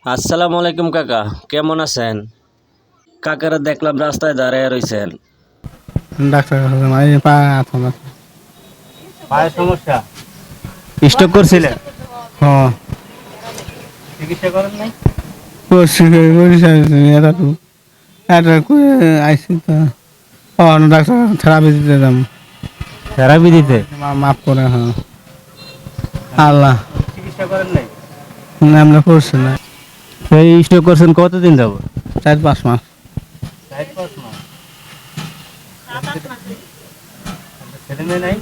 আসসালামু আলাইকুম কাকা, কেমন আছেন? কাকারা দেখলাম রাস্তায় দাঁড়ায় রইছেন। ডাক্তার কাছে নাই পা এখন পায়ের সমস্যা, স্ট্রোক করছিলেন, হ্যাঁ চিকিৎসা করেন নাই? করছি এটা তো এটা করে আইসি তো ডাক্তার থেরাপি দিতে যাম থেরাপি দিতে মাফ করে হ্যাঁ আল্লাহ চিকিৎসা করেন নাই? আমরা করছি না এই স্ট্রোক করছেন কতদিন যাব? 4-5 মাস 4-5 মাস। ছেলে মেয়ে নাই?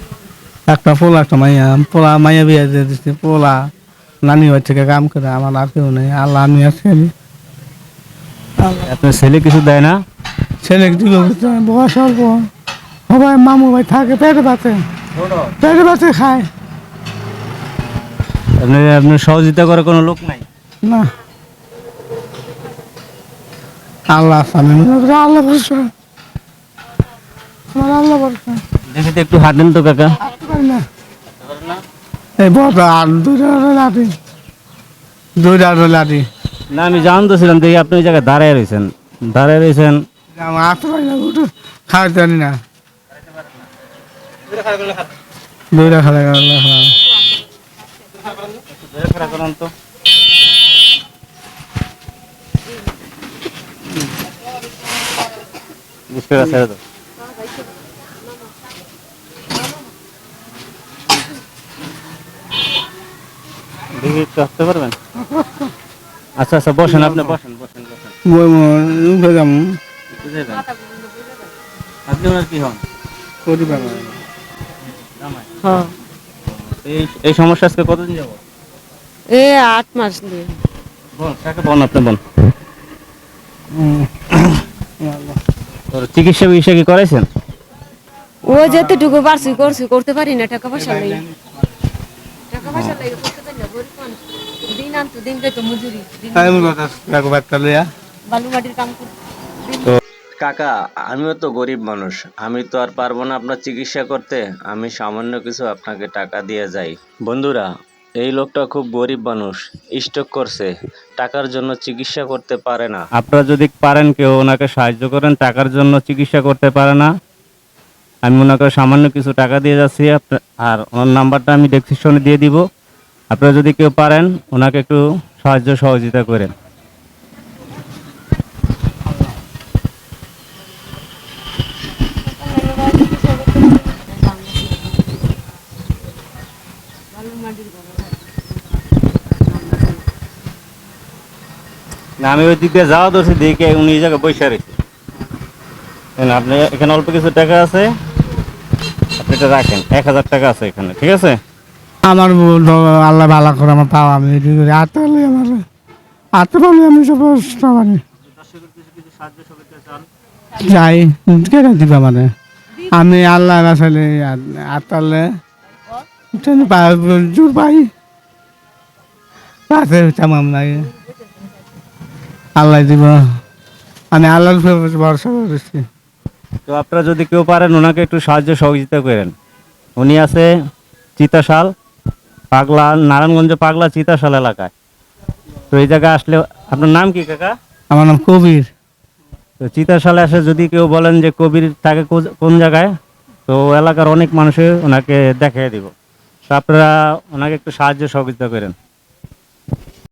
একটা পোলা একটা মাইয়া পোলা মাইয়া বিয়ে দিয়ে দিচ্ছি পোলা নানি বাড়ি থেকে কাম করে আমার আর কেউ নেই আল্লাহ আমি আছি আপনার ছেলে কিছু দেয় না? ছেলে দিব বয়স অল্প সবাই মামু ভাই থাকে পেটে ভাতে খায় আপনার সহযোগিতা করে কোনো লোক নাই? না আল্লাহ আমি আল্লাহ ভরসা আমার আল্লাহ ভরসা দেখি তো একটু হাঁটেন তো কাকা। আসতে পারি না এই বড় আর দুইটা লাঠি না আমি জানতেছিলাম দেখি আপনি ওই জায়গায় দাঁড়ায় রয়েছেন। আমার আসতে পারি না উঠে খাওয়াতে পারি না দুইটা খালে হ্যাঁ করেন তো। বুঝতে পারছি তো। দেখি একটু আসতে পারবেন? আচ্ছা আচ্ছা বসেন, আপনি বসেন। উঠে যাবো আপনি ওনার কি হন? পরিবার জামাই? হ্যাঁ এই সমস্যা আজকে কতদিন যাব? 8 মাস দিয়ে বল কাকে বল, আপনি বল। তোর চিকিৎসা বিষয় কি করাইছেন? ও যেতেটুকু পারছি করছি, করতে পারি না, টাকা পয়সা নেই, টাকা পয়সা লাগে করতে পারি না, গরিব মানুষ, দিন আনতো দিন তো মজুরি, বালু মাটির কাম করতে। কাকা, আমিও তো গরিব মানুষ, আমি তো আর পারবো না আপনার চিকিৎসা করতে। আমি সামান্য কিছু আপনাকে টাকা দিয়ে যাই। বন্ধুরা, এই লোকটা খুব গরিব মানুষ, স্ট্রোক করছে, টাকার জন্য চিকিৎসা করতে পারে না। আপনারা যদি পারেন কেউ ওনাকে সাহায্য করেন, টাকার জন্য চিকিৎসা করতে পারে না, আমি ওনাকে সামান্য কিছু টাকা দিয়ে যাচ্ছি। আর ওনার নাম্বারটা আমি ডেসক্রিপশনে দিয়ে দিব। আপনারা যদি কেউ পারেন ওনাকে একটু সাহায্য সহযোগিতা করেন। না আমি ওই দিক দিয়ে যাওয়া ধরছি, দেখে উনি এই জায়গায় বসে রয়েছে। আপনি এখানে অল্প কিছু টাকা আছে, আপনি এটা রাখেন, 1000 টাকা আছে এখানে, ঠিক আছে? আমার আল্লাহ ভালো করে আমার পাওয়া আমি এটি করি আটতে পারলে আমার আটতে পারলে আমি সব পারি যাই কেন দিবা মানে আমি আল্লাহ আসলে আটতালে জোর পাই রাতে তেমন লাগে আল্লাহ দিব আমি আল্লাহর ভরসা করেছি। তো আপনারা যদি কেউ পারেন ওনাকে একটু সাহায্য সহযোগিতা করেন। উনি আছে চিতাশাল, পাগলা, নারায়ণগঞ্জ পাগলা চিতাশাল এলাকায়। তো এই জায়গায় আসলে, আপনার নাম কি কাকা? আমার নাম কবির। তো চিতাশালে আসে যদি কেউ বলেন যে কবির থাকে কোন জায়গায়, তো এলাকার অনেক মানুষে ওনাকে দেখিয়ে দিব। তো আপনারা ওনাকে একটু সাহায্য সহযোগিতা করেন।